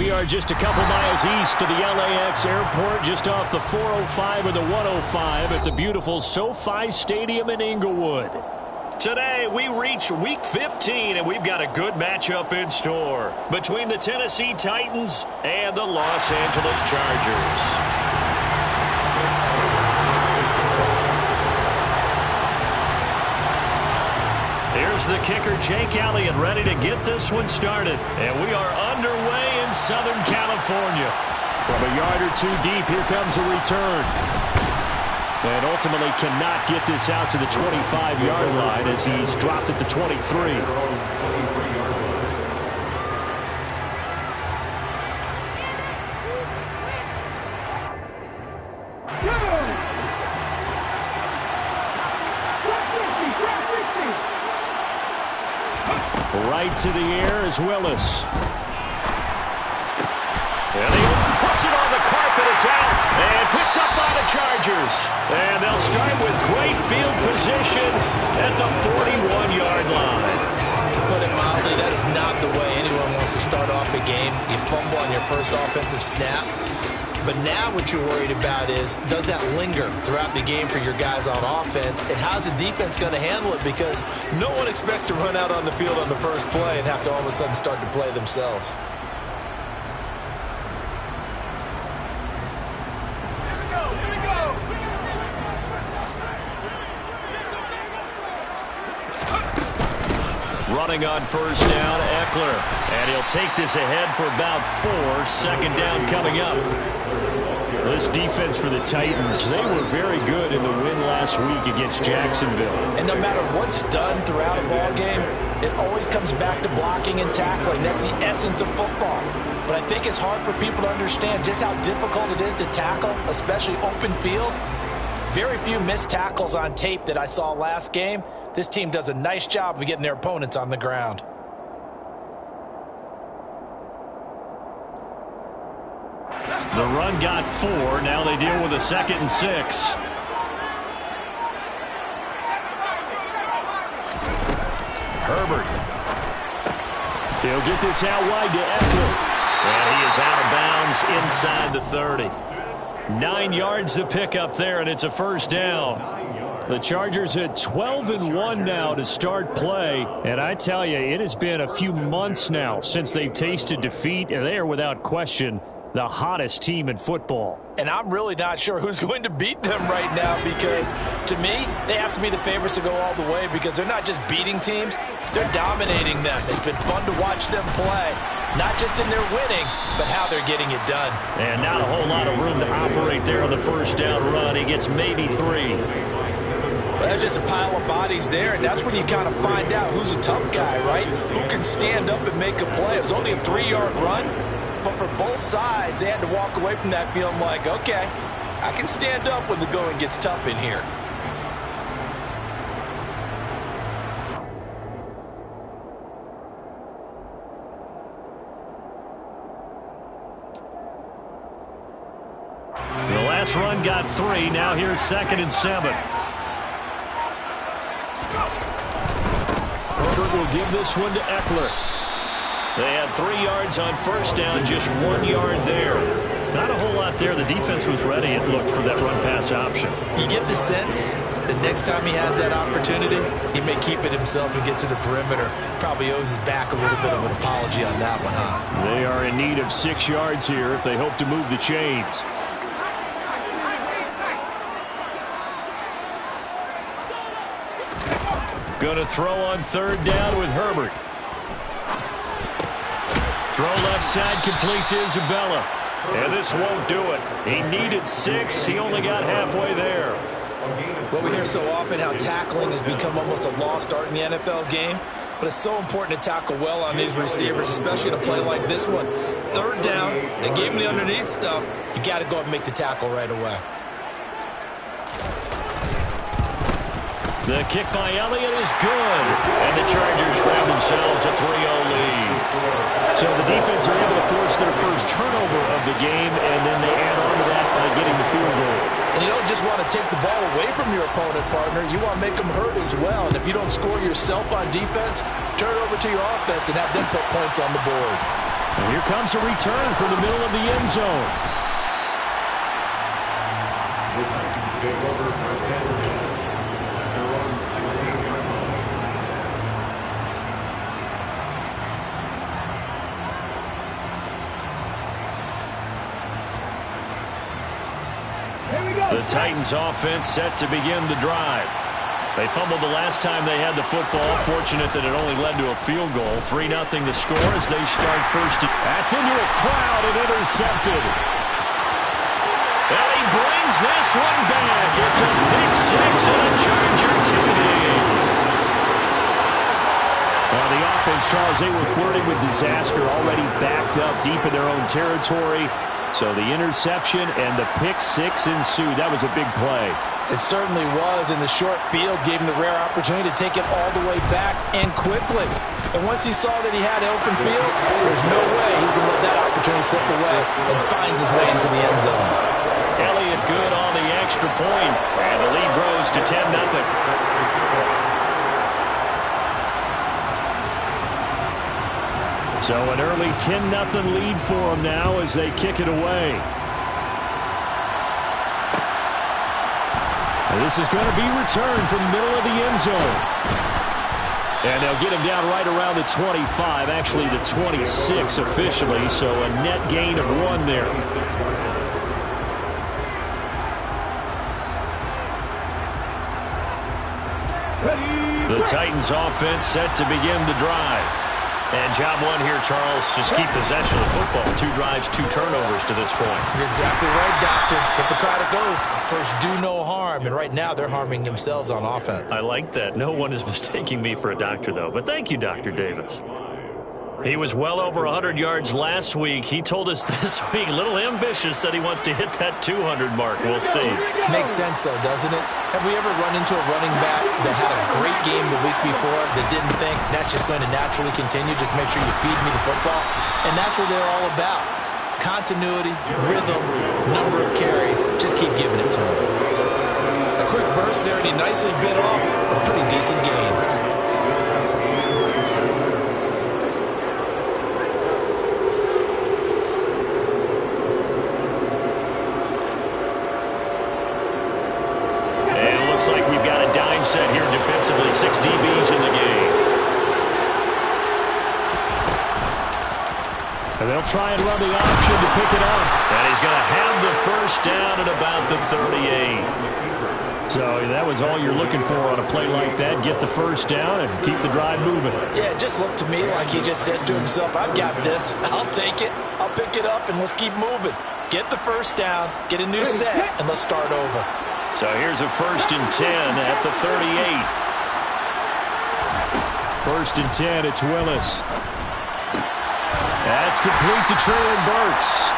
We are just a couple miles east of the LAX airport, just off the 405 and the 105 at the beautiful SoFi Stadium in Inglewood. Today, we reach Week 15, and we've got a good matchup in store between the Tennessee Titans and the Los Angeles Chargers. Here's the kicker, Jake Elliott, ready to get this one started. And we are underway in Southern California. From a yard or two deep, here comes a return. And ultimately cannot get this out to the 25-yard line as he's dropped at the 23. Right to the air is Willis. And he puts it on the carpet. It's out. And picked up by the Chargers. And they'll start with great field position at the 41-yard line. To put it mildly, that is not the way anyone wants to start off a game. You fumble on your first offensive snap. But now what you're worried about is, does that linger throughout the game for your guys on offense? And how's the defense going to handle it? Because no one expects to run out on the field on the first play and have to all of a sudden start to play themselves. Running on first down, Eckler. And he'll take this ahead for about 4. Second down coming up. This defense for the Titans, they were very good in the win last week against Jacksonville. And no matter what's done throughout a ball game, it always comes back to blocking and tackling. That's the essence of football. But I think it's hard for people to understand just how difficult it is to tackle, especially open field. Very few missed tackles on tape that I saw last game. This team does a nice job of getting their opponents on the ground. The run got 4. Now they deal with a 2nd and 6. Herbert. He'll get this out wide to Eckler. And he is out of bounds inside the 30. 9 yards to pick up there, and it's a first down. The Chargers at 12-1 now to start play. And I tell you, it has been a few months now since they've tasted defeat, and they are without question the hottest team in football. And I'm really not sure who's going to beat them right now, because to me, they have to be the favorites to go all the way, because they're not just beating teams, they're dominating them. It's been fun to watch them play, not just in their winning, but how they're getting it done. And not a whole lot of room to operate there on the first down run. He gets maybe 3. Well, there's just a pile of bodies there, and that's when you kind of find out who's a tough guy, right? Who can stand up and make a play. It was only a 3-yard run. But for both sides, they had to walk away from that feeling like, okay, I can stand up when the going gets tough in here. The last run got 3. Now here's 2nd and 7. Herbert will give this one to Eckler. They had 3 yards on first down, just 1 yard there. Not a whole lot there. The defense was ready, it looked, for that run-pass option. You get the sense that next time he has that opportunity, he may keep it himself and get to the perimeter. Probably owes his back a little bit of an apology on that one, huh? They are in need of 6 yards here if they hope to move the chains. Going to throw on 3rd down with Herbert. Throw left side, complete to Isabella. And this won't do it. He needed 6. He only got halfway there. Well, we hear so often how tackling has become almost a lost art in the NFL game. But it's so important to tackle well on these receivers, especially in a play like this one. 3rd down, they gave him the underneath stuff. You got to go and make the tackle right away. The kick by Elliott is good. And the Chargers grab themselves a 3-0 lead. So the defense are able to force their first turnover of the game, and then they add on to that by getting the field goal. And you don't just want to take the ball away from your opponent, partner. You want to make them hurt as well. And if you don't score yourself on defense, turn it over to your offense and have them put points on the board. And here comes a return from the middle of the end zone. The Titans take over first and 10 at their own 16-yard line. The Titans offense set to begin the drive. They fumbled the last time they had the football. Fortunate that it only led to a field goal. 3-0 the score as they start first. That's into a crowd and intercepted. And he brings this one back. It's a pick six and a Charger TD. The offense, Charles, they were flirting with disaster, already backed up deep in their own territory. So the interception and the pick six ensued. That was a big play. It certainly was, and the short field gave him the rare opportunity to take it all the way back and quickly. And once he saw that he had open field, there's no way he's going to let that opportunity slip away, and finds his way into the end zone. Elliott good on the extra point, and the lead grows to 10-0. So an early 10-0 lead for them now as they kick it away. And this is going to be returned from the middle of the end zone. And they'll get him down right around the 25, actually the 26 officially, so a net gain of 1 there. The Titans offense set to begin the drive. And job one here, Charles, just keep possession of the football. 2 drives, 2 turnovers to this point. You're exactly right, Doctor. Hippocratic oath. First, do no harm. And right now, they're harming themselves on offense. I like that. No one is mistaking me for a doctor, though. But thank you, Dr. Davis. He was well over 100 yards last week. He told us this week, a little ambitious, said he wants to hit that 200 mark. We'll see. Makes sense, though, doesn't it? Have we ever run into a running back that had a great game the week before that didn't think that's just going to naturally continue? Just make sure you feed me the football. And that's what they're all about. Continuity, rhythm, number of carries. Just keep giving it to him. A quick burst there, and he nicely bit off a pretty decent gain. Like we've got a dime set here defensively. 6 DBs in the game. And they'll try and run the option to pick it up. And he's going to have the first down at about the 38. So that was all you're looking for on a play like that. Get the first down and keep the drive moving. Yeah, it just looked to me like he just said to himself, I've got this. I'll take it. I'll pick it up, and let's keep moving. Get the first down, get a new set, and let's start over. So here's a 1st and 10 at the 38. 1st and 10, it's Willis. That's complete to Traylon Burks.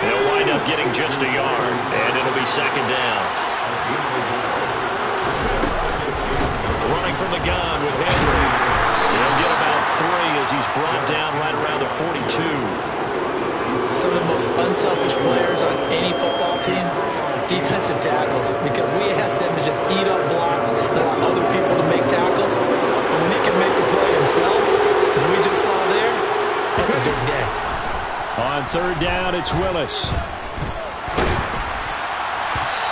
He'll wind up getting just a yard, and it'll be 2nd down. Running from the gun with Henry. He'll get about 3 as he's brought down right around the 42. Some of the most unselfish players on any football team, defensive tackles, because we ask them to just eat up blocks and allow other people to make tackles. And when he can make a play himself, as we just saw there, that's a big day. On 3rd down, it's Willis.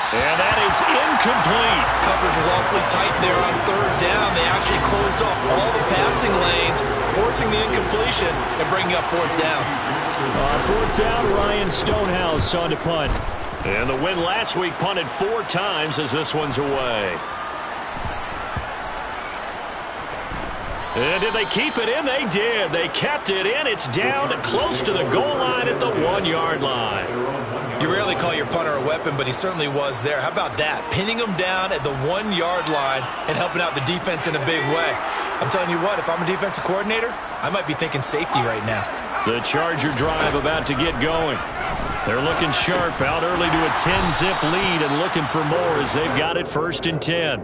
And that is incomplete. Coverage was awfully tight there on 3rd down. They actually closed off all the passing lanes, forcing the incompletion and bringing up 4th down. On 4th down, Ryan Stonehouse on to punt. And the win last week punted 4 times as this one's away. And did they keep it in? They did. They kept it in. It's down close to the goal line at the 1-yard line. You rarely call your punter a weapon, but he certainly was there. How about that? Pinning him down at the 1-yard line and helping out the defense in a big way. I'm telling you what, if I'm a defensive coordinator, I might be thinking safety right now. The Charger drive about to get going. They're looking sharp, out early to a 10-zip lead and looking for more as they've got it 1st and 10.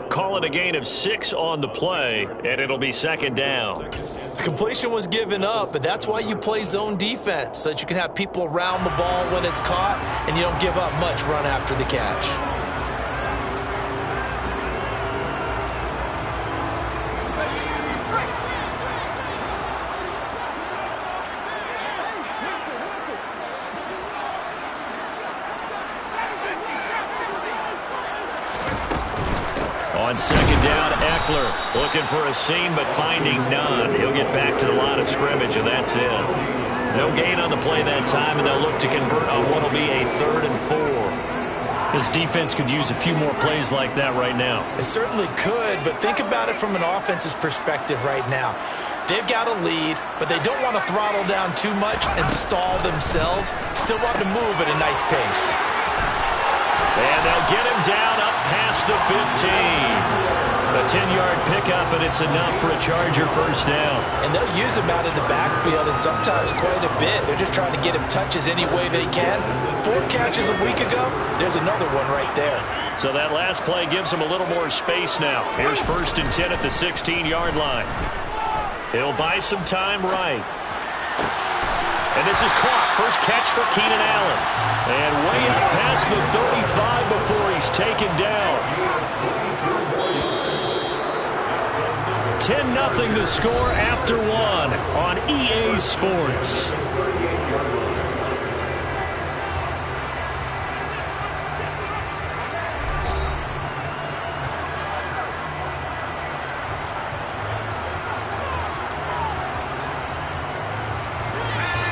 Call it a gain of 6 on the play, and it'll be 2nd down. The completion was given up, but that's why you play zone defense, so that you can have people around the ball when it's caught, and you don't give up much run after the catch. On second down, Eckler looking for a seam but finding none. He'll get back to the line of scrimmage, and that's it. No gain on the play that time, and they'll look to convert on what will be a 3rd and 4. This defense could use a few more plays like that right now. It certainly could, but think about it from an offense's perspective right now. They've got a lead, but they don't want to throttle down too much and stall themselves. Still want to move at a nice pace. And they'll get him down up past the 15. A 10-yard pickup, and it's enough for a Charger first down. And they'll use him out in the backfield, and sometimes quite a bit. They're just trying to get him touches any way they can. 4 catches a week ago, there's another one right there. So that last play gives him a little more space now. Here's 1st and 10 at the 16-yard line. He'll buy some time right. And this is caught. First catch for Keenan Allen. And way up past the 35 before he's taken down. 10-0 the score after 1 on EA Sports.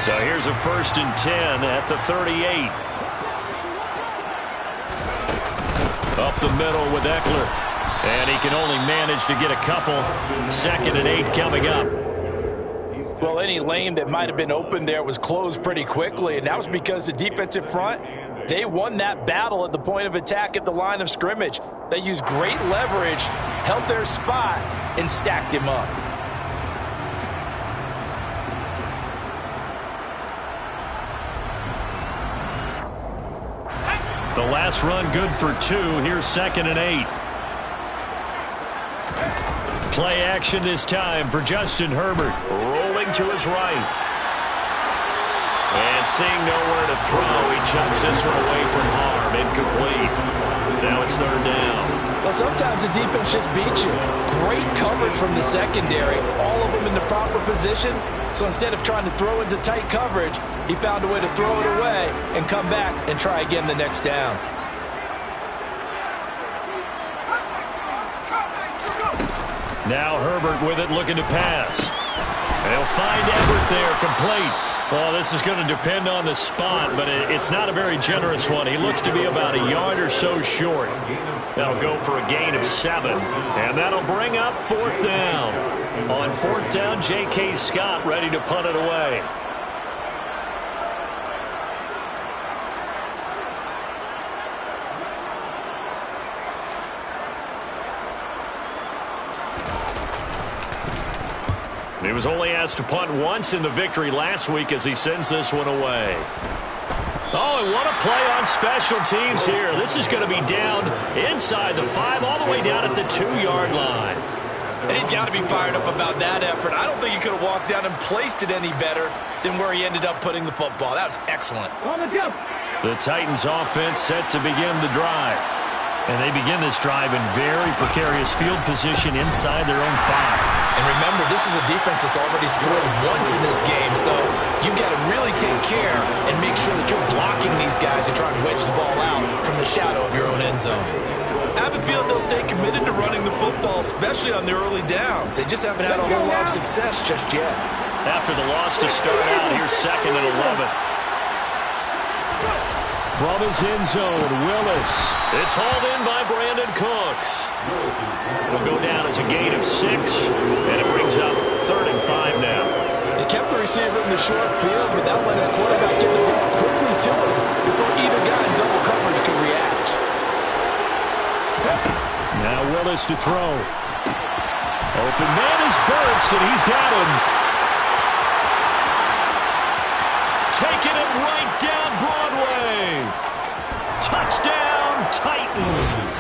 So here's a 1st and 10 at the 38. Up the middle with Eckler. And he can only manage to get a couple. 2nd and 8 coming up. Well, any lane that might have been open there was closed pretty quickly, and that was because the defensive front, they won that battle at the point of attack at the line of scrimmage. They used great leverage, held their spot, and stacked him up. The last run good for 2. Here's 2nd and 8. Play action this time for Justin Herbert. Rolling to his right. And seeing nowhere to throw, he chucks this one away from harm. Incomplete. Now it's 3rd down. Well, sometimes the defense just beats you. Great coverage from the secondary. All of them in the proper position. So instead of trying to throw into tight coverage, he found a way to throw it away and come back and try again the next down. Now Herbert with it, looking to pass. They'll find Everett there, complete. Well, this is going to depend on the spot, but it's not a very generous one. He looks to be about a yard or so short. That'll go for a gain of 7, and that'll bring up 4th down. On 4th down, J.K. Scott ready to punt it away. He was only asked to punt once in the victory last week as he sends this one away. Oh, and what a play on special teams here. This is going to be down inside the 5, all the way down at the 2-yard line. And he's got to be fired up about that effort. I don't think he could have walked down and placed it any better than where he ended up putting the football. That was excellent. The Titans offense set to begin the drive. And they begin this drive in very precarious field position inside their own 5. And remember, this is a defense that's already scored once in this game, so you've got to really take care and make sure that you're blocking these guys and trying to wedge the ball out from the shadow of your own end zone. I have a feeling they'll stay committed to running the football, especially on their early downs. They just haven't had a whole lot of success just yet. After the loss to start out, here's 2nd and 11. From his end zone, Willis. It's hauled in by Brandon Cooks. It'll go down as a gain of 6, and it brings up 3rd and 5 now. He kept the receiver in the short field, but that let his quarterback get the ball quickly to him before either guy in double coverage could react. Now Willis to throw. Open man is Burks, and he's got him. Taking it right down Broadway. Touchdown, Titans.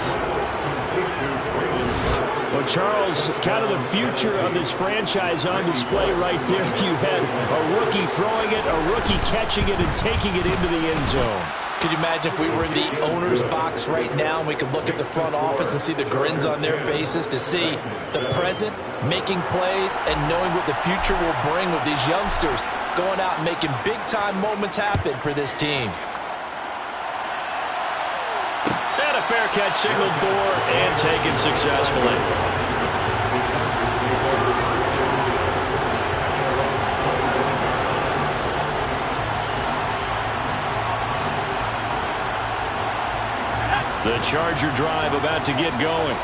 Well, Charles, kind of the future of this franchise on display right there. You had a rookie throwing it, a rookie catching it, and taking it into the end zone. Could you imagine if we were in the owner's box right now and we could look at the front office and see the grins on their faces, to see the present making plays and knowing what the future will bring with these youngsters going out and making big-time moments happen for this team. And a fair catch signaled for and taken completed successfully. The Charger drive about to get going.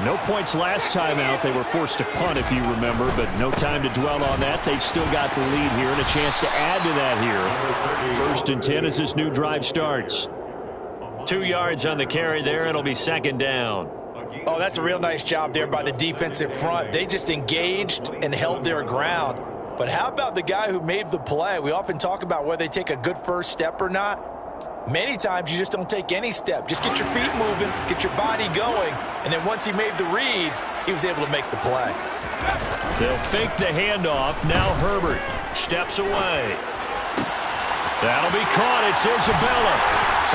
No points last time out. They were forced to punt, if you remember, but no time to dwell on that. They've still got the lead here and a chance to add to that here. 1st and 10 as this new drive starts. 2 yards on the carry there. It'll be 2nd down. Oh, that's a real nice job there by the defensive front. They just engaged and held their ground. But how about the guy who made the play? We often talk about whether they take a good first step or not. Many times you just don't take any step. Just get your feet moving, get your body going, and then once he made the read, he was able to make the play. They'll fake the handoff. Now Herbert steps away. That'll be caught. It's Isabella.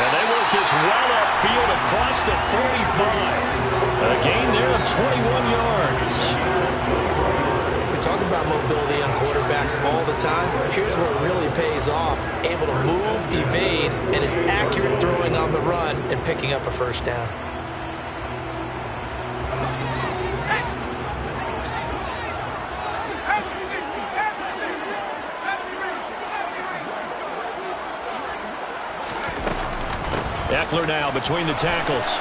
And they work this well upfield across the 45. A gain there of 21 yards. We talk about mobility on quarterbacks all the time. Here's where it really pays off. Able to move, evade, and is accurate throwing on the run and picking up a 1st down. Eckler now between the tackles.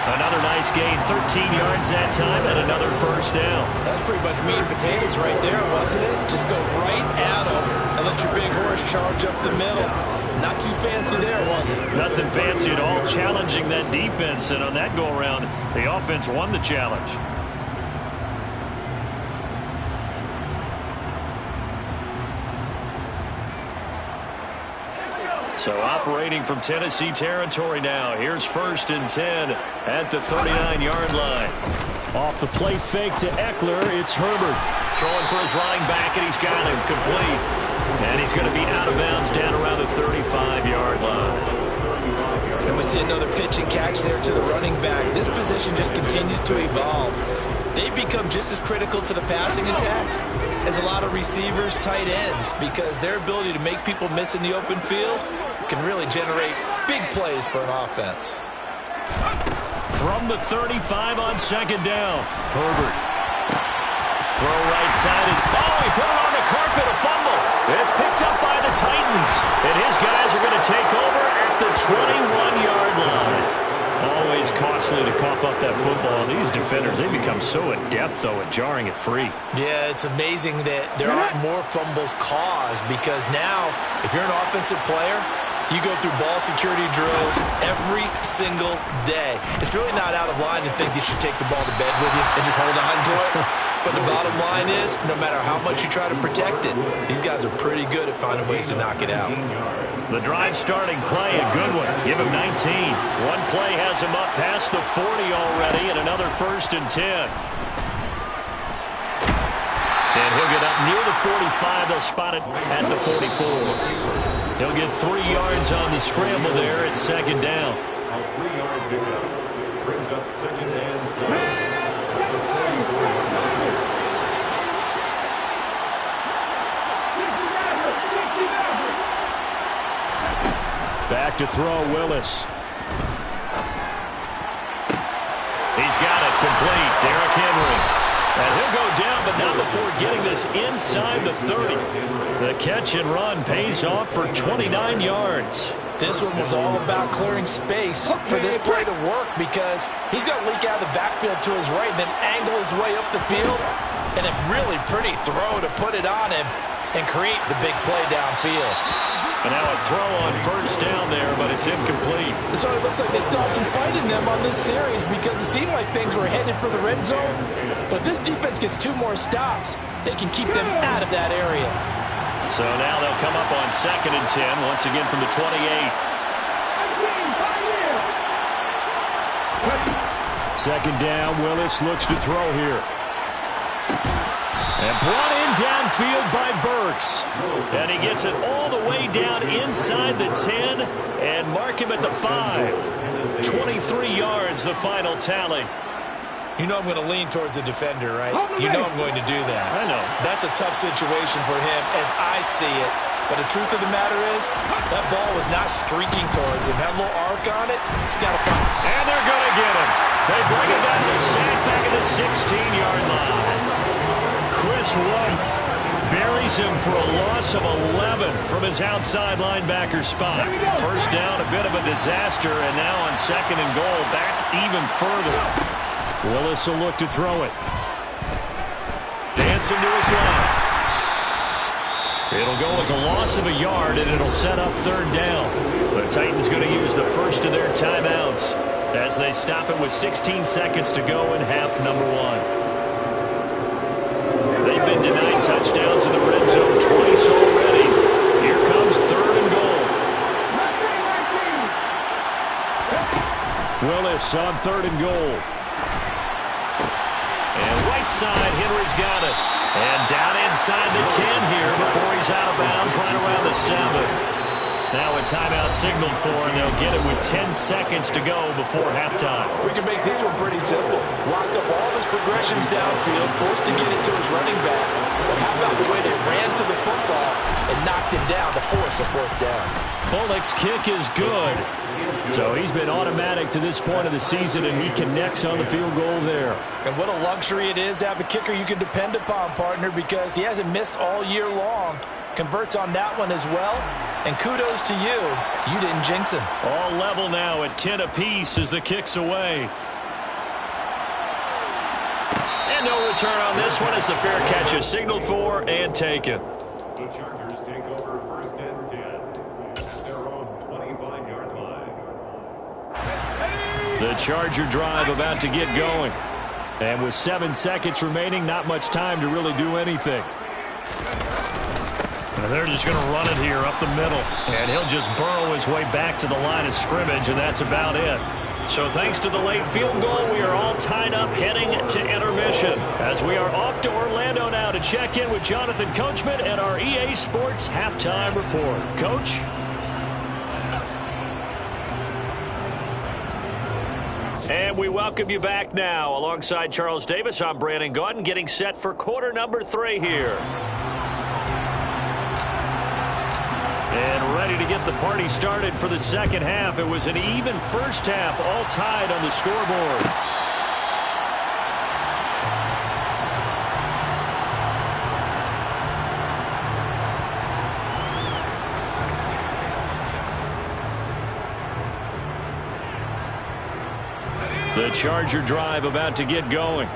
Another nice gain, 13 yards that time, and another 1st down. That's pretty much meat and potatoes right there, wasn't it? Just go right at them and let your big horse charge up the middle. Not too fancy there, was it? Nothing fancy at all, challenging that defense, and on that go-around, the offense won the challenge. So operating from Tennessee territory now. Here's 1st and 10 at the 39-yard line. Off the play fake to Eckler, it's Herbert. Throwing for his running back, and he's got him complete. And he's going to be out of bounds down around the 35-yard line. And we see another pitch and catch there to the running back. This position just continues to evolve. They become just as critical to the passing attack as a lot of receivers, tight ends, because their ability to make people miss in the open field can really generate big plays for an offense. From the 35 on 2nd down, Herbert. Throw right-sided. Oh, he put it on the carpet, a fumble. It's picked up by the Titans, and his guys are going to take over at the 21-yard line. Always costly to cough up that football. These defenders, they become so adept, though, at jarring it free. Yeah, it's amazing that there aren't more fumbles caused, because now, if you're an offensive player, you go through ball security drills every single day. It's really not out of line to think you should take the ball to bed with you and just hold on to it. But the bottom line is, no matter how much you try to protect it, these guys are pretty good at finding ways to knock it out. The drive starting play, a good one. Give him 19. One play has him up past the 40 already, and another 1st and 10. And he'll get up near the 45. They'll spot it at the 44. He'll get 3 yards on the scramble there at 2nd down. A 3-yard pickup brings up 2nd and 7. Back to throw, Willis. He's got it complete. Derrick Henry. And he'll go down, but not before getting this inside the 30. The catch and run pays off for 29 yards. This one was all about clearing space for this play to work, because he's going to leak out of the backfield to his right and then angle his way up the field. And a really pretty throw to put it on him and create the big play downfield. And now a throw on 1st down there, but it's incomplete. So it looks like they still have some fight in them on this series, because it seemed like things were headed for the red zone. But this defense gets 2 more stops. They can keep them out of that area. So now they'll come up on 2nd and 10, once again from the 28. 2nd down, Willis looks to throw here. And brought in downfield by Burks. And he gets it all the way down inside the 10 and mark him at the 5. 23 yards, the final tally. You know I'm going to lean towards the defender, right? You know I'm going to do that. I know. That's a tough situation for him as I see it. But the truth of the matter is, that ball was not streaking towards him. Had a little arc on it. He's got to find get him. They bring him down to the sack back at the 16-yard line. Chris Rumph buries him for a loss of 11 from his outside linebacker spot. First down, a bit of a disaster, and now on 2nd and goal, back even further. Willis will look to throw it. Dancing to his left. It'll go as a loss of a yard, and it'll set up 3rd down. The Titans going to use the first of their timeouts as they stop it with 16 seconds to go in half number 1. They've been denied touchdowns in the red zone twice already. Here comes 3rd and goal. Willis on 3rd and goal. And right side, Henry's got it. And down inside the 10 here before he's out of bounds, right around the 7. Now a timeout signaled for, and they'll get it with 10 seconds to go before halftime. We can make this one pretty simple. Locked up all his progressions downfield, forced to get it to his running back. But how about the way they ran to the football and knocked him down to force a 4th down? Bullock's kick is good. So he's been automatic to this point of the season, and he connects on the field goal there. And what a luxury it is to have a kicker you can depend upon, partner, because he hasn't missed all year long. Converts on that one as well. And kudos to you. You didn't jinx him. All level now at 10 apiece as the kick's away. And no return on this one as the fair catch is signaled for and taken. The Chargers take over 1st and 10 at their own 25-yard line. The Charger drive about to get going. And with 7 seconds remaining, not much time to really do anything. And they're just going to run it here up the middle. And he'll just burrow his way back to the line of scrimmage, and that's about it. So thanks to the late field goal, we are all tied up heading to intermission. As we are off to Orlando now to check in with Jonathan Coachman and our EA Sports Halftime Report. Coach? And we welcome you back now. Alongside Charles Davis, I'm Brandon Gaudin, getting set for quarter number 3 here. And ready to get the party started for the second half. It was an even first half, all tied on the scoreboard. The Charger drive about to get going.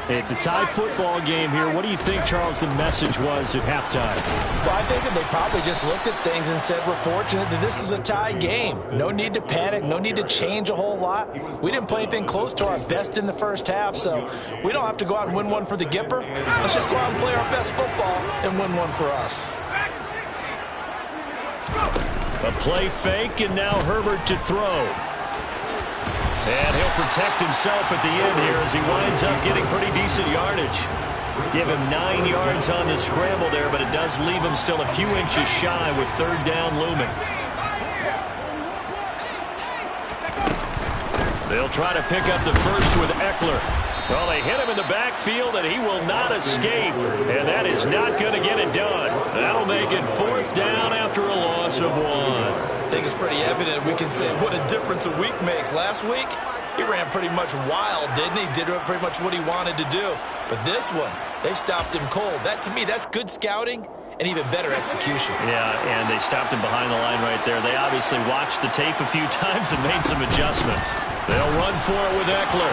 It's a tie football game here. What do you think, Charles, the message was at halftime? Well, I think that they probably just looked at things and said, we're fortunate that this is a tie game. No need to panic. No need to change a whole lot. We didn't play anything close to our best in the first half, so we don't have to go out and win one for the Gipper. Let's just go out and play our best football and win one for us. A play fake, and now Herbert to throw. And he'll protect himself at the end here as he winds up getting pretty decent yardage. Give him 9 yards on the scramble there, but it does leave him still a few inches shy with 3rd down looming. They'll try to pick up the first with Eckler. Well, they hit him in the backfield, and he will not escape. And that is not going to get it done. That'll make it 4th down after a loss of 1. I think it's pretty evident we can say what a difference a week makes. Last week, he ran pretty much wild, didn't he? Did pretty much what he wanted to do. But this one, they stopped him cold. That, to me, that's good scouting and even better execution. Yeah, and they stopped him behind the line right there. They obviously watched the tape a few times and made some adjustments. They'll run for it with Eckler.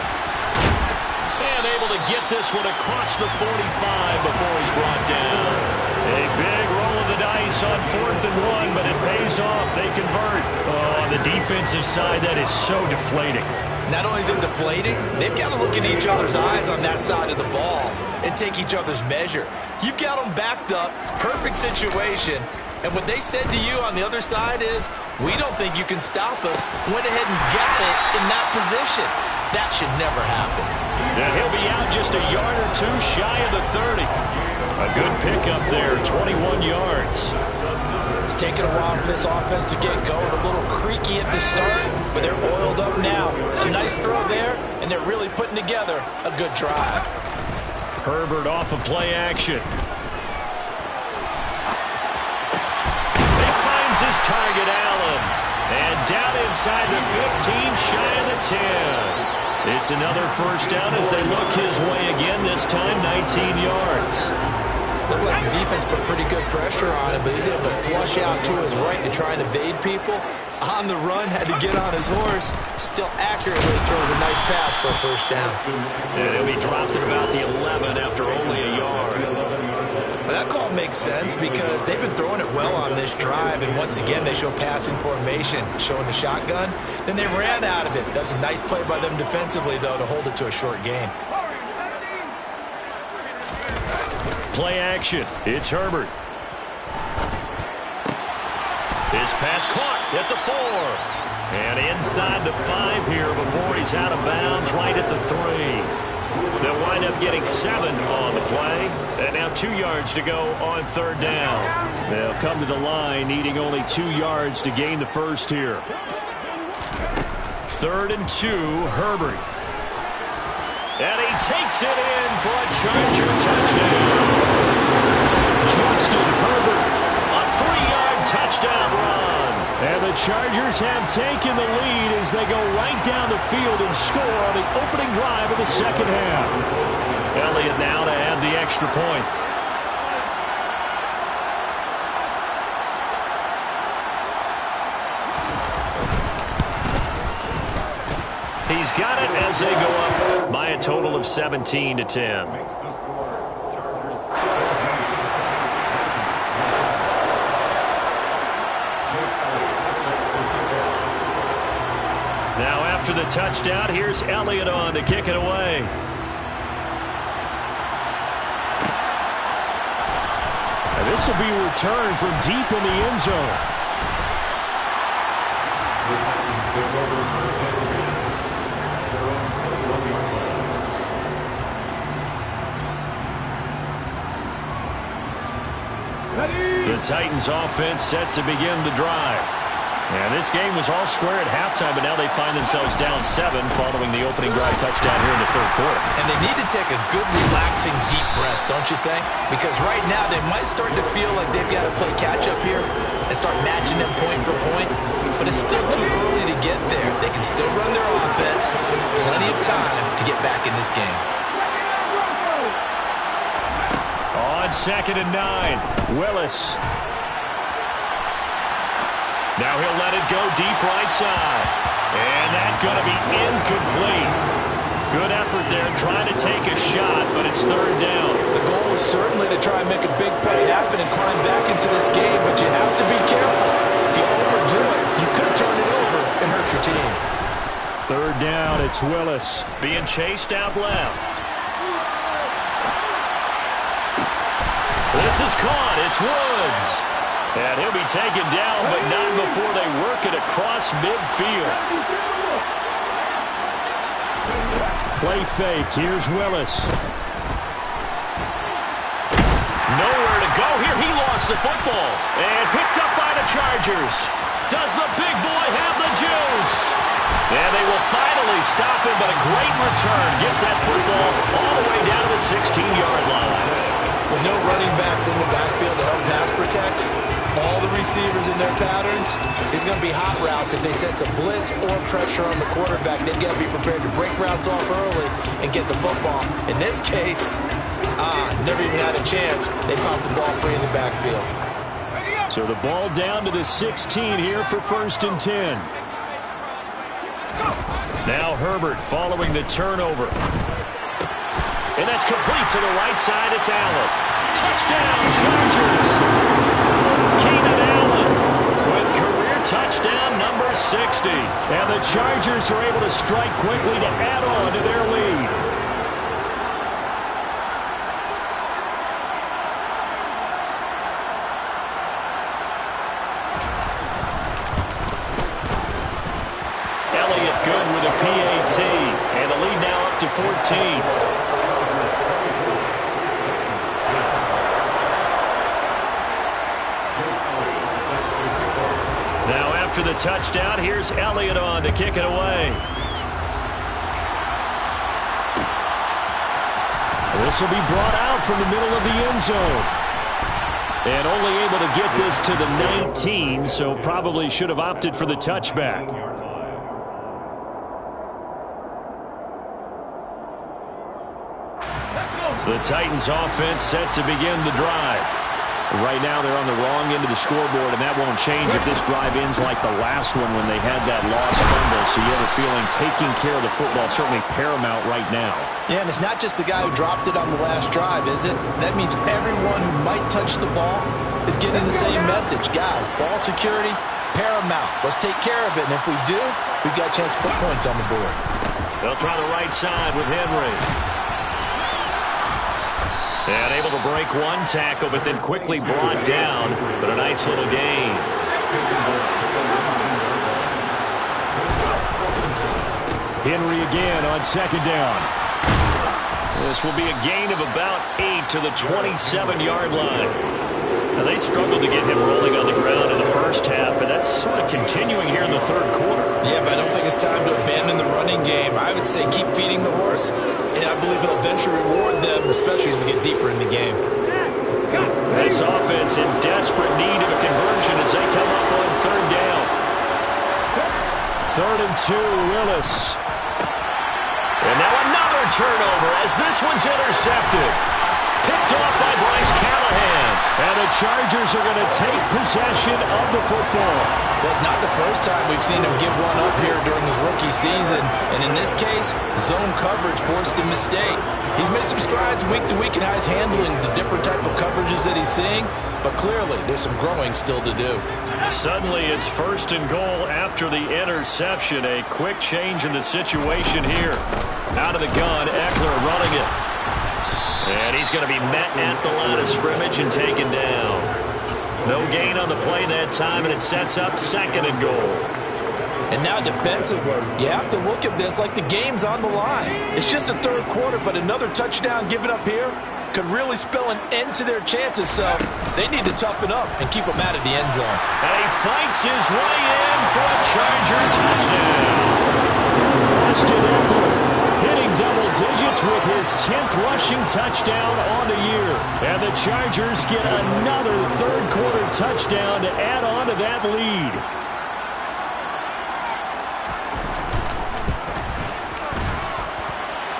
And able to get this one across the 45 before he's brought down. A big roll of the dice on 4th and 1, but it pays off. They convert. Oh, on the defensive side, that is so deflating. Not only is it deflating, they've got to look in each other's eyes on that side of the ball and take each other's measure. You've got them backed up, perfect situation, and what they said to you on the other side is, we don't think you can stop us. Went ahead and got it in that position. That should never happen. Yeah, he'll be out just a yard or two shy of the 30. A good pickup there, 21 yards. It's taken a while for this offense to get going. A little creaky at the start, but they're oiled up now. A nice throw there, and they're really putting together a good drive. Herbert off of play action. He finds his target, Allen. And down inside the 15, shy of the 10. It's another first down as they look his way again, this time 19 yards. Looked like the defense put pretty good pressure on him, but he's able to flush out to his right to try and evade people. On the run, had to get on his horse. Still accurately throws a nice pass for a first down. And he'll be dropped at about the 11 after only a yard. Well, that call makes sense because they've been throwing it well on this drive, and once again they show passing formation, showing the shotgun. Then they ran out of it. That's a nice play by them defensively, though, to hold it to a short gain. Play action. It's Herbert. His pass caught at the 4. And inside the 5 here before he's out of bounds right at the 3. They'll wind up getting 7 on the play. And now 2 yards to go on third down. They'll come to the line needing only 2 yards to gain the first here. 3rd and 2, Herbert. And he takes it in for a Charger touchdown. Justin Herbert, a 3-yard touchdown run. And the Chargers have taken the lead as they go right down the field and score on the opening drive of the second half. Elliott now to add the extra point. He's got it as they go up by a total of 17-10. Now after the touchdown, here's Elliott on to kick it away. And this will be returned from deep in the end zone. The Titans offense set to begin the drive. And this game was all square at halftime, but now they find themselves down 7 following the opening drive touchdown here in the third quarter. And they need to take a good, relaxing, deep breath, don't you think? Because right now they might start to feel like they've got to play catch-up here and start matching them point for point. But it's still too early to get there. They can still run their offense. Plenty of time to get back in this game. On 2nd and 9, Willis. Now he'll let it go deep right side. And that's going to be incomplete. Good effort there trying to take a shot, but it's third down. The goal is certainly to try and make a big play happen and climb back into this game, but you have to be careful. If you overdo it, you could turn it over and hurt your team. Third down, it's Willis being chased out left. This is caught. It's Woods. And he'll be taken down, but not before they work it across midfield. Play fake. Here's Willis. Nowhere to go here. He lost the football. And picked up by the Chargers. Does the big boy have the juice? And they will finally stop him, but a great return gets that football all the way down to the 16-yard line. With no running backs in the backfield to help pass protect, all the receivers in their patterns, it's going to be hot routes if they sense a blitz or pressure on the quarterback. They've got to be prepared to break routes off early and get the football. In this case, never even had a chance. They popped the ball free in the backfield. So the ball down to the 16 here for 1st and 10. Now Herbert following the turnover. And that's complete to the right side. It's Allen. Touchdown, Chargers. Keenan Allen with career touchdown number 60. And the Chargers are able to strike quickly to add on to their lead. Elliott good with a PAT. And the lead now up to 14. After the touchdown, here's Elliott on to kick it away. This will be brought out from the middle of the end zone. And only able to get this to the 19, so probably should have opted for the touchback. The Titans offense set to begin the drive. Right now they're on the wrong end of the scoreboard, and that won't change if this drive ends like the last one when they had that lost fumble. So you have a feeling taking care of the football is certainly paramount right now. Yeah, and it's not just the guy who dropped it on the last drive, is it? That means everyone who might touch the ball is getting the same message. Guys, ball security, paramount. Let's take care of it, and if we do, we've got a chance to put points on the board. They'll try the right side with Henry. And able to break one tackle, but then quickly brought down. But a nice little gain. Henry again on second down. This will be a gain of about 8 to the 27-yard line. Now, they struggled to get him rolling on the ground in the first half, and that's sort of continuing here in the third quarter. Yeah, but I don't think it's time to abandon the running game. I would say keep feeding the horse, and I believe it'll eventually reward them, especially as we get deeper in the game. This offense in desperate need of a conversion as they come up on third down. 3rd and 2, Willis. And now another turnover as this one's intercepted. Picked off by Bryce Callahan. And the Chargers are going to take possession of the football. Well, it's not the first time we've seen him give one up here during his rookie season. And in this case, zone coverage forced the mistake. He's made some strides week to week in how he's handling the different type of coverages that he's seeing. But clearly, there's some growing still to do. Suddenly, it's 1st and goal after the interception. A quick change in the situation here. Out of the gun, Eckler running it. And he's going to be met at the line of scrimmage and taken down. No gain on the play that time, and it sets up 2nd and goal. And now defensively, you have to look at this like the game's on the line. It's just the third quarter, but another touchdown given up here could really spell an end to their chances, so they need to toughen up and keep them out of the end zone. And he fights his way in for a Charger touchdown. Austin Eckler hitting double digits with his 10th rushing touchdown on the year. And the Chargers get another third quarter touchdown to add on to that lead.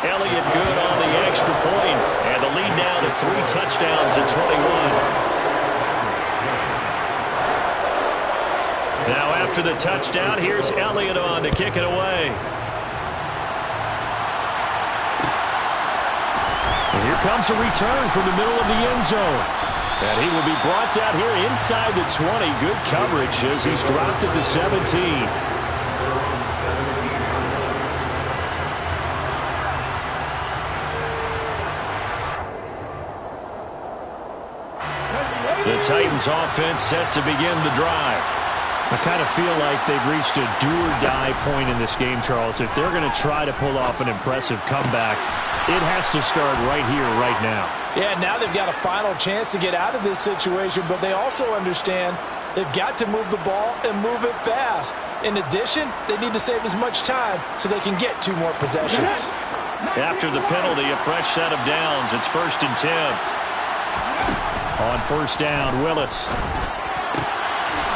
Elliott good on the extra point, and the lead now to 3 touchdowns at 21. Now after the touchdown, here's Elliott on to kick it away. And here comes a return from the middle of the end zone. And he will be brought down here inside the 20. Good coverage as he's dropped at the 17. The Titans offense set to begin the drive. I kind of feel like they've reached a do-or-die point in this game, Charles. If they're going to try to pull off an impressive comeback, it has to start right here, right now. Yeah, now they've got a final chance to get out of this situation, but they also understand they've got to move the ball and move it fast. In addition, they need to save as much time so they can get 2 more possessions. After the penalty, a fresh set of downs. It's 1st and 10. On 1st down, Willis.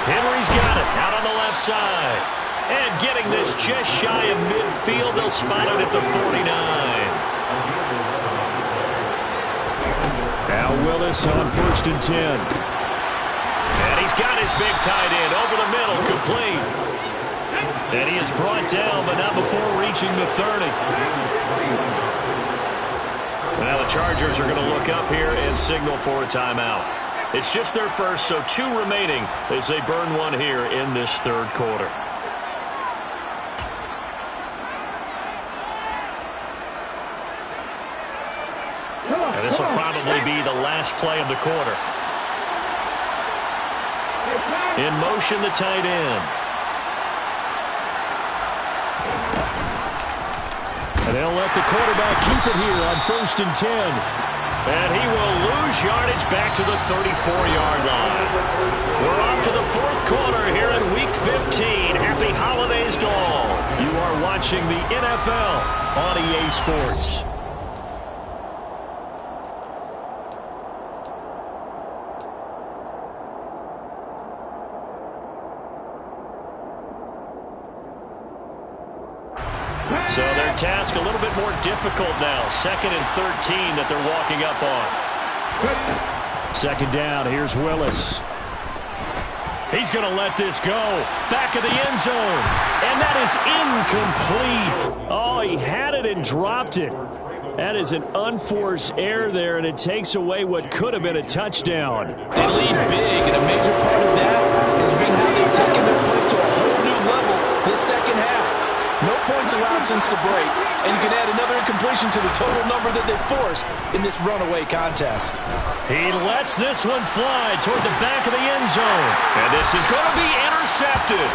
Henry's got it out on the left side. And getting this just shy of midfield. They'll spot it at the 49. Now Willis on 1st and 10. And he's got his big tight end over the middle, complete. And he is brought down, but not before reaching the 30. Now the Chargers are going to look up here and signal for a timeout. It's just their first, so 2 remaining as they burn one here in this third quarter. And this will probably be the last play of the quarter. In motion, the tight end. And they'll let the quarterback keep it here on 1st and 10. And he will lose yardage back to the 34-yard line. We're off to the 4th quarter here in Week 15. Happy holidays to all. You are watching the NFL on EA Sports. So their task a little bit more difficult now. 2nd and 13 that they're walking up on. 2nd down. Here's Willis. He's going to let this go. Back of the end zone. And that is incomplete. Oh, he had it and dropped it. That is an unforced error there, and it takes away what could have been a touchdown. They lead big, and a major part of that has been how they've taken their play to a whole new level this second half. No points allowed since the break, and you can add another incompletion to the total number that they forced in this runaway contest. He lets this one fly toward the back of the end zone. And this is going to be intercepted.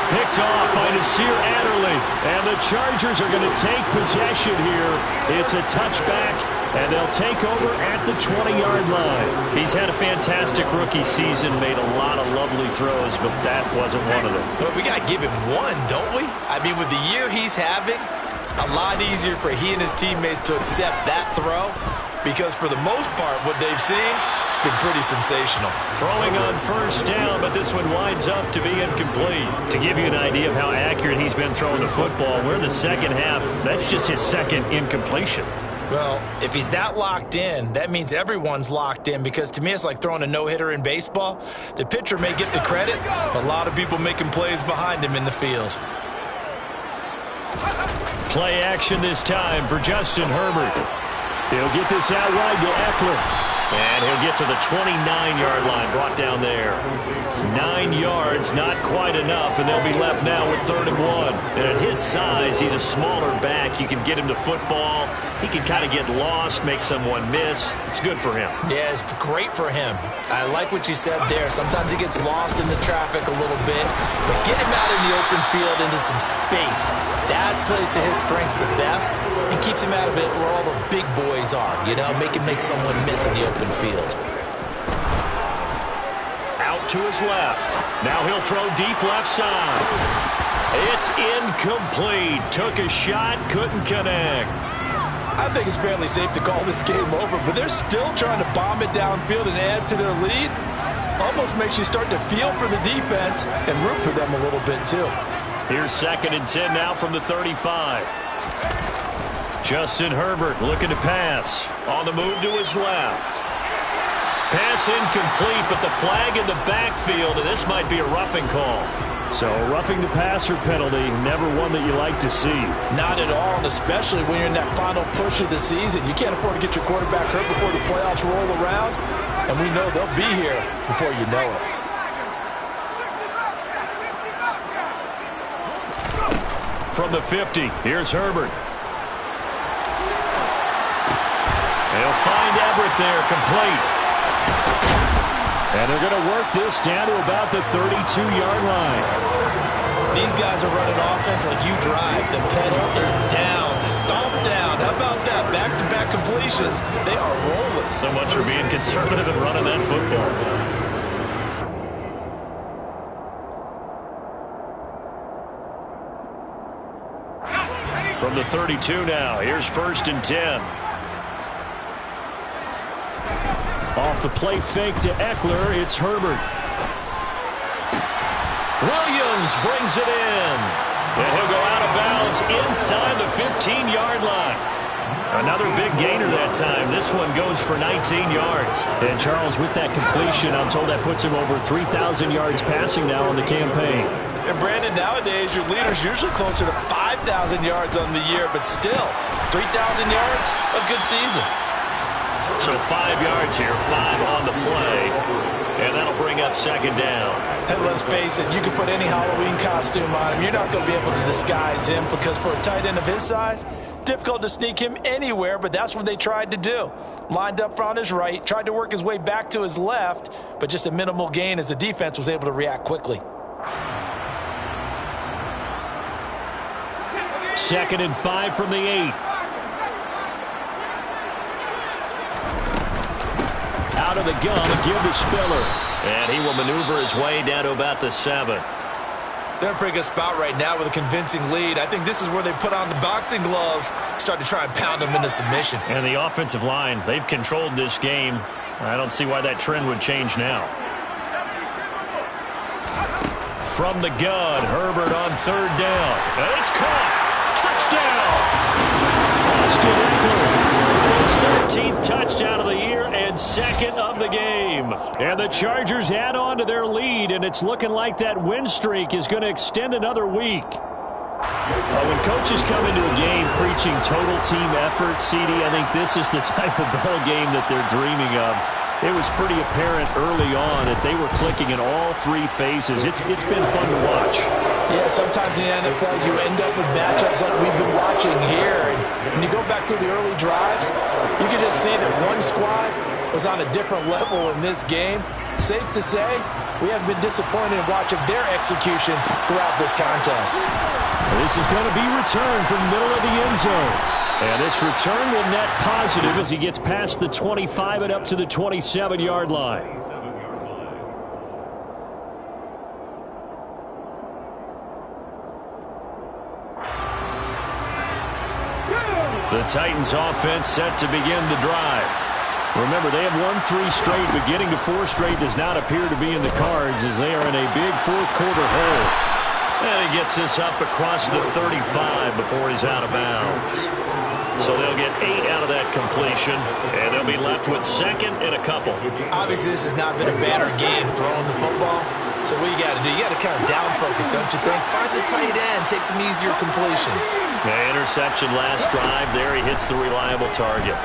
Picked off by Nasir Adderley. And the Chargers are going to take possession here. It's a touchback, and they'll take over at the 20-yard line. He's had a fantastic rookie season, made a lot of lovely throws, but that wasn't one of them. But we got to give him one, don't we? I mean, with the year he's having, a lot easier for he and his teammates to accept that throw, because for the most part, what they've seen, it's been pretty sensational. Throwing on 1st down, but this one winds up to be incomplete. To give you an idea of how accurate he's been throwing the football, we're in the 2nd half. That's just his 2nd incompletion. Well, if he's that locked in, that means everyone's locked in, because to me it's like throwing a no-hitter in baseball. The pitcher may get the credit, but a lot of people making plays behind him in the field. Play action this time for Justin Herbert. He'll get this out wide to Eckler. And he'll get to the 29-yard line, brought down there. 9 yards, not quite enough, and they'll be left now with 3rd and 1. And at his size, he's a smaller back. You can get him to football. He can kind of get lost, make someone miss. It's good for him. Yeah, it's great for him. I like what you said there. Sometimes he gets lost in the traffic a little bit, but get him out in the open field into some space. That plays to his strengths the best and keeps him out of it where all the big boys are, you know, make someone miss in the open field. Out to his left. Now he'll throw deep left side. It's incomplete. Took a shot, couldn't connect. I think it's fairly safe to call this game over, but they're still trying to bomb it downfield and add to their lead. Almost makes you start to feel for the defense and root for them a little bit too. Here's 2nd and 10 now from the 35. Justin Herbert looking to pass. On the move to his left. Pass incomplete, but the flag in the backfield, and this might be a roughing call. So a roughing the passer penalty, never one that you like to see. Not at all, and especially when you're in that final push of the season. You can't afford to get your quarterback hurt before the playoffs roll around, and we know they'll be here before you know it. From the 50, here's Herbert. They'll find Everett there, complete. And they're going to work this down to about the 32-yard line. These guys are running offense like you drive. The pedal is down, stomp down. How about that? Back-to-back completions. They are rolling. So much for being conservative and running that football. From the 32 now, here's 1st and 10. Off the play fake to Eckler, it's Herbert. Williams brings it in. And he'll go out of bounds inside the 15-yard line. Another big gainer that time. This one goes for 19 yards. And Charles, with that completion, I'm told that puts him over 3,000 yards passing now on the campaign. And Brandon, nowadays your leader's usually closer to 5,000 yards on the year, but still, 3,000 yards, a good season. So 5 yards here, 5 on the play, and that'll bring up 2nd down. And let's face it, you can put any Halloween costume on him. You're not going to be able to disguise him, because for a tight end of his size, difficult to sneak him anywhere, but that's what they tried to do. Lined up on his right, tried to work his way back to his left, but just a minimal gain as the defense was able to react quickly. 2nd and 5 from the 8. Out of the gun, a give to Spiller. And he will maneuver his way down to about the 7. They're in a pretty good spot right now with a convincing lead. I think this is where they put on the boxing gloves, start to try and pound them into submission. And the offensive line, they've controlled this game. I don't see why that trend would change now. From the gun, Herbert on 3rd down. And it's caught. Touchdown. 13th touchdown of the year and second of the game. And the Chargers add on to their lead, and it's looking like that win streak is going to extend another week. When coaches come into a game preaching total team effort, CD, I think this is the type of ball game that they're dreaming of. It was pretty apparent early on that they were clicking in all three phases. It's been fun to watch. Yeah, sometimes in the NFL you end up with matchups like we've been watching here. And when you go back through the early drives, you can just see that one squad was on a different level in this game. Safe to say, we have been disappointed in watching their execution throughout this contest. This is going to be returned from the middle of the end zone. And this return will net positive as he gets past the 25 and up to the 27-yard line. The Titans offense set to begin the drive. Remember, they have won 3 straight, but getting to 4 straight does not appear to be in the cards as they are in a big fourth-quarter hole. And he gets this up across the 35 before he's out of bounds. So they'll get 8 out of that completion, and they'll be left with second and a couple. Obviously, this has not been a banner game throwing the football. So what you got to do, you got to kind of down focus, don't you think? Find the tight end, take some easier completions. Interception last drive. There he hits the reliable target.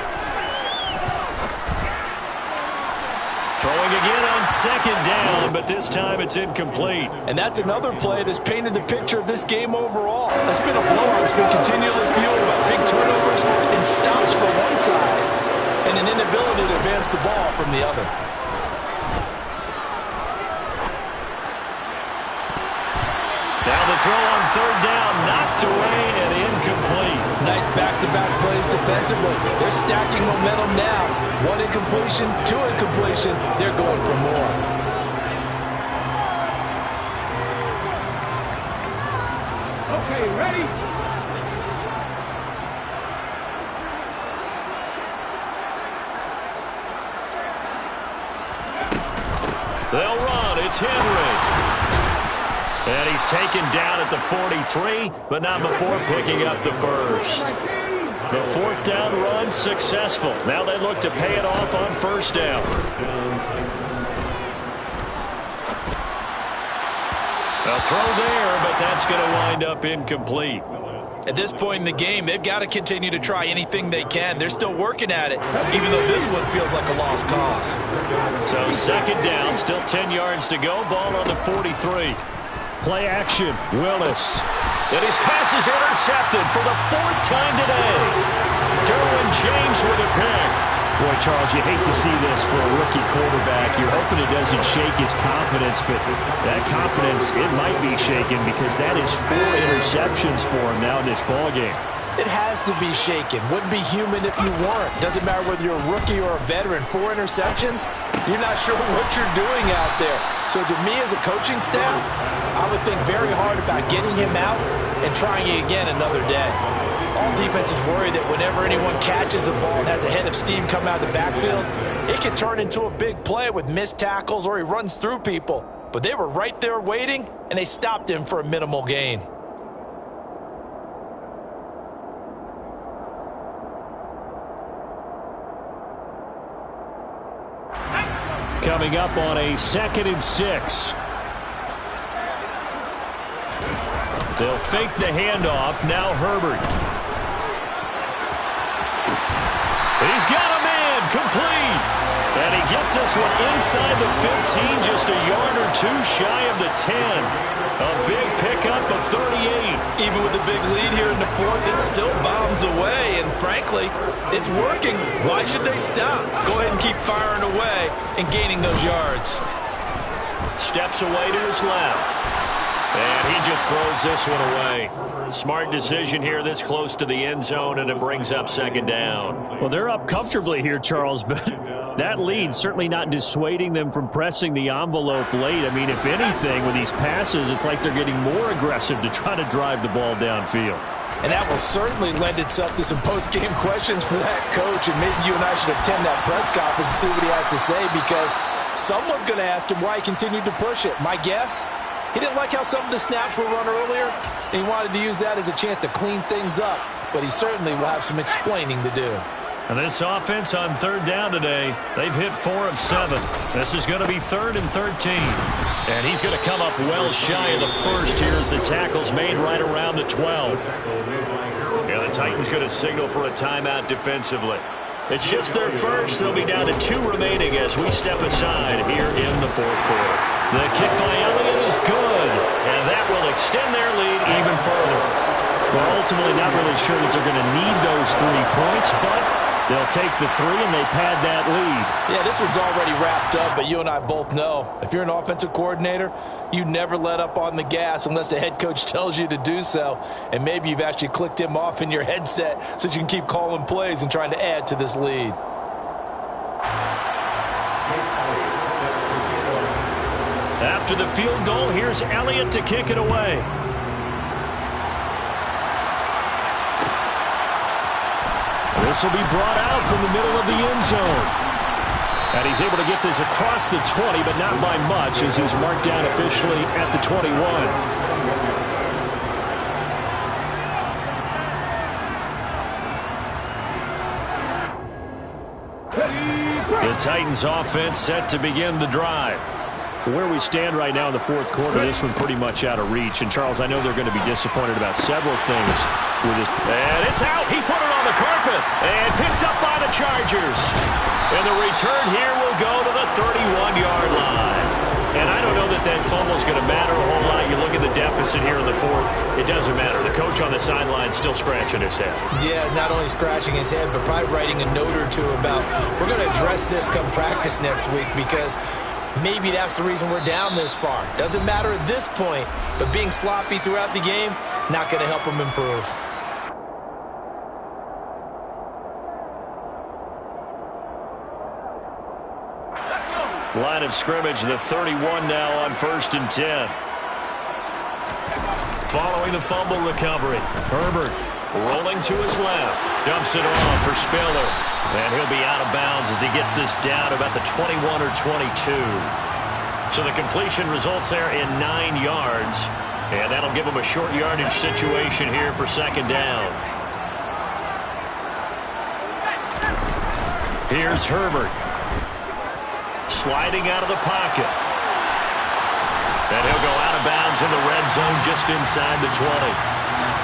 Throwing again on second down, but this time it's incomplete. And that's another play that's painted the picture of this game overall. It's been a blowout that's been continually fueled by big turnovers and stops for one side and an inability to advance the ball from the other. Now the throw on third down, knocked away and incomplete. Nice back-to-back plays defensively. They're stacking momentum now. 1 incompletion, 2 incompletion. They're going for more. Okay, ready? They'll run. It's Henry. And he's taken down at the 43, but not before picking up the first. The fourth down run successful. Now they look to pay it off on first down. A throw there, but that's going to wind up incomplete. At this point in the game, they've got to continue to try anything they can. They're still working at it, even though this one feels like a lost cause. So second down, still 10 yards to go. Ball on the 43. Play action, Willis. And his pass is intercepted for the 4th time today. Derwin James with a pick. Boy, Charles, you hate to see this for a rookie quarterback. You're hoping it doesn't shake his confidence, but that confidence, it might be shaken because that is 4 interceptions for him now in this ballgame. It has to be shaken. Wouldn't be human if you weren't. Doesn't matter whether you're a rookie or a veteran. 4 interceptions, you're not sure what you're doing out there. So to me as a coaching staff, I would think very hard about getting him out and trying it again another day. All defenses worry that whenever anyone catches the ball and has a head of steam come out of the backfield, it can turn into a big play with missed tackles or he runs through people. But they were right there waiting, and they stopped him for a minimal gain. Coming up on a 2nd and 6. They'll fake the handoff. Now Herbert. He's got a man. Complete. And he gets this one inside the 15, just a yard or 2 shy of the 10. A big pickup of 38. Even with the big lead here in the 4th, it still bombs away. And frankly, it's working. Why should they stop? Go ahead and keep firing away and gaining those yards. Steps away to his left. And he just throws this one away. Smart decision here this close to the end zone, and it brings up 2nd down. Well, they're up comfortably here, Charles, but that lead certainly not dissuading them from pressing the envelope late. I mean, if anything, with these passes, it's like they're getting more aggressive to try to drive the ball downfield. And that will certainly lend itself to some post-game questions for that coach, and maybe you and I should attend that press conference and see what he has to say, because someone's going to ask him why he continued to push it. My guess? He didn't like how some of the snaps were run earlier, and he wanted to use that as a chance to clean things up. But he certainly will have some explaining to do. And this offense on third down today, they've hit 4 of 7. This is going to be 3rd and 13. And he's going to come up well shy of the first here as the tackle's made right around the 12. And the Titans going to signal for a timeout defensively. It's just their first. They'll be down to 2 remaining as we step aside here in the 4th quarter. The kick by Elliott is good, and that will extend their lead even further. Well, ultimately not really sure that they're going to need those 3 points, but they'll take the 3 and they pad that lead. Yeah, this one's already wrapped up, but you and I both know if you're an offensive coordinator, you never let up on the gas unless the head coach tells you to do so. And maybe you've actually clicked him off in your headset so you can keep calling plays and trying to add to this lead. After the field goal, here's Elliott to kick it away. This will be brought out from the middle of the end zone. And he's able to get this across the 20, but not by much as he's marked down officially at the 21. The Titans offense set to begin the drive. Where we stand right now in the 4th quarter, this one pretty much out of reach. And, Charles, I know they're going to be disappointed about several things with this. And it's out. He put it on the carpet and picked up by the Chargers. And the return here will go to the 31-yard line. And I don't know that that fumble is going to matter a whole lot. You look at the deficit here in the 4th. It doesn't matter. The coach on the sideline still scratching his head. Yeah, not only scratching his head, but probably writing a note or two about we're going to address this come practice next week because maybe that's the reason we're down this far. Doesn't matter at this point, but being sloppy throughout the game, not going to help him improve. Line of scrimmage, the 31 now on 1st and 10. Following the fumble recovery, Herbert rolling to his left, dumps it off for Spiller. And he'll be out of bounds as he gets this down about the 21 or 22. So the completion results there in 9 yards. And that'll give him a short yardage situation here for 2nd down. Here's Herbert. Sliding out of the pocket. And he'll go out of bounds in the red zone just inside the 20.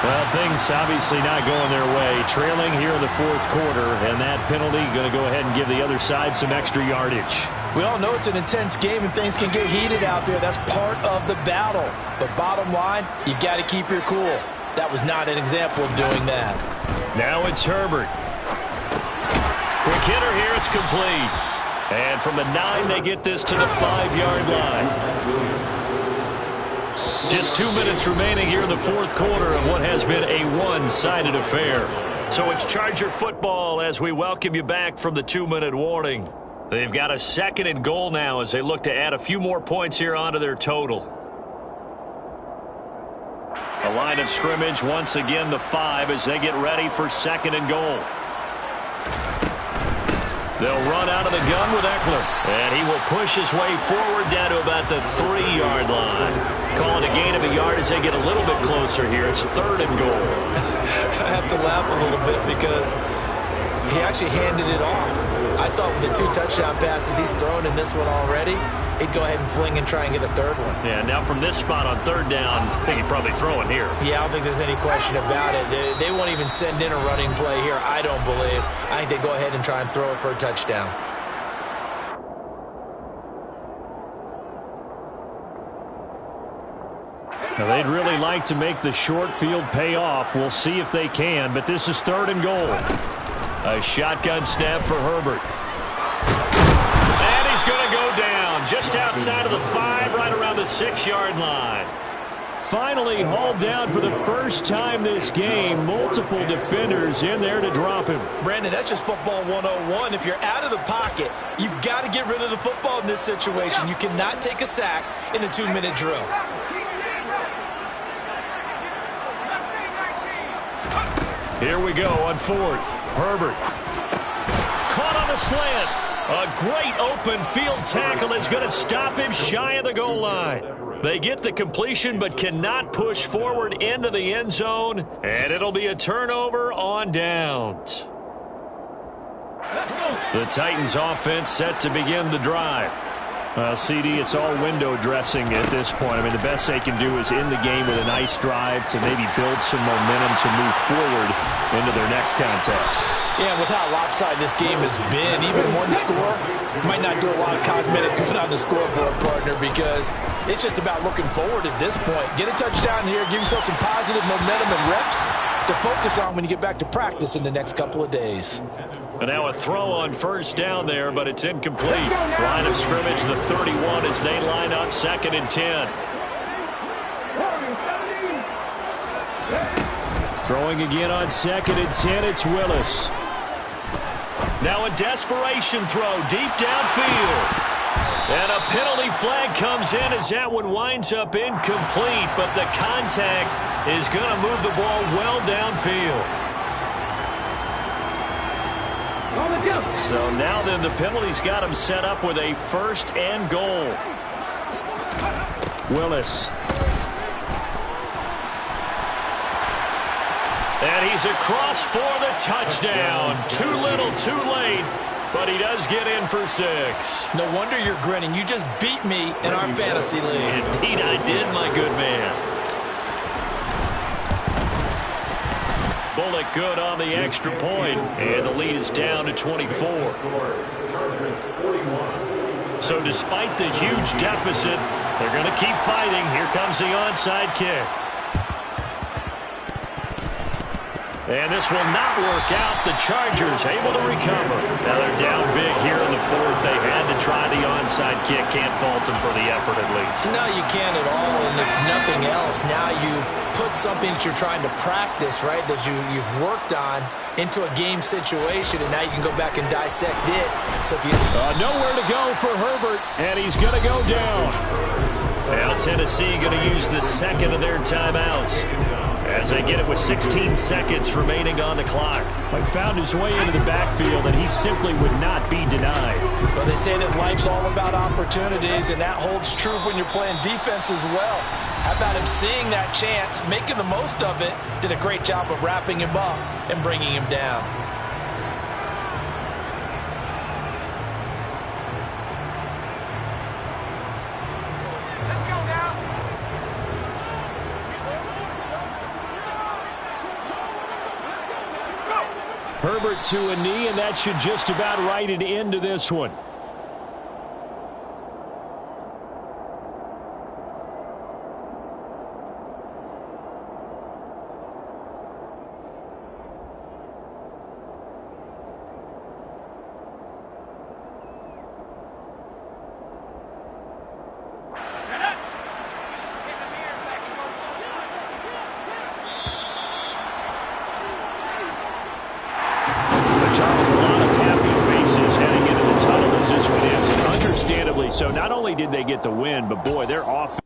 Well, things obviously not going their way. Trailing here in the 4th quarter, and that penalty going to go ahead and give the other side some extra yardage. We all know it's an intense game and things can get heated out there. That's part of the battle. But bottom line, you got to keep your cool. That was not an example of doing that. Now it's Herbert. Quick hitter here, it's complete. And from the 9, they get this to the 5-yard line. Just 2 minutes remaining here in the 4th quarter of what has been a one-sided affair. So it's Charger football as we welcome you back from the 2-minute warning. They've got a 2nd and goal now as they look to add a few more points here onto their total. A line of scrimmage, once again the 5 as they get ready for 2nd and goal. They'll run out of the gun with Eckler. And he will push his way forward down to about the 3-yard line. Calling a gain of a yard as they get a little bit closer here. It's 3rd and goal. I have to laugh a little bit because he actually handed it off. I thought with the 2 touchdown passes he's thrown in this one already, he'd go ahead and fling and try and get a 3rd one. Yeah, now from this spot on 3rd down, I think he'd probably throw it here. Yeah, I don't think there's any question about it. They won't even send in a running play here, I don't believe. I think they go ahead and try and throw it for a touchdown. Now, they'd really like to make the short field pay off. We'll see if they can, but this is 3rd and goal. A shotgun snap for Herbert. And he's going to go down just outside of the 5, right around the 6-yard line. Finally hauled down for the first time this game. Multiple defenders in there to drop him. Brandon, that's just football 101. If you're out of the pocket, you've got to get rid of the football in this situation. You cannot take a sack in a 2-minute drill. Here we go on 4th. Herbert. Caught on the slant. A great open field tackle is going to stop him shy of the goal line. They get the completion but cannot push forward into the end zone, and it'll be a turnover on downs. The Titans offense set to begin the drive. CD, it's all window dressing at this point. I mean, the best they can do is end the game with a nice drive to maybe build some momentum to move forward into their next contest. Yeah, with how lopsided this game has been, even one score might not do a lot of cosmetic good on the scoreboard, partner, because it's just about looking forward at this point. Get a touchdown here, give yourself some positive momentum and reps to focus on when you get back to practice in the next couple of days. And now a throw on first down there, but it's incomplete. Line of scrimmage, the 31, as they line up 2nd and 10. Throwing again on 2nd and 10, it's Willis. Now a desperation throw deep downfield. And a penalty flag comes in as that one winds up incomplete, but the contact is going to move the ball well downfield. So now then the penalty's got him set up with a 1st and goal. Willis. And he's across for the touchdown. Too little, too late, but he does get in for 6. No wonder you're grinning. You just beat me in our fantasy league. Indeed I did, my good man. Bullock good on the extra point, and the lead is down to 24. So despite the huge deficit, they're going to keep fighting. Here comes the onside kick. And this will not work out. The Chargers able to recover. Now they're down big here in the 4th. They had to try the onside kick. Can't fault them for the effort at least. No, you can't at all. And if nothing else, now you've put something that you're trying to practice, right, that you've worked on into a game situation, and now you can go back and dissect it. So if you nowhere to go for Herbert, and he's going to go down. Now Tennessee going to use the 2nd of their timeouts as they get it with 16 seconds remaining on the clock. But found his way into the backfield, and he simply would not be denied. Well, they say that life's all about opportunities, and that holds true when you're playing defense as well. How about him seeing that chance, making the most of it, did a great job of wrapping him up and bringing him down. Herbert to a knee, and that should just about write it into this one. So not only did they get the win, but boy, their offense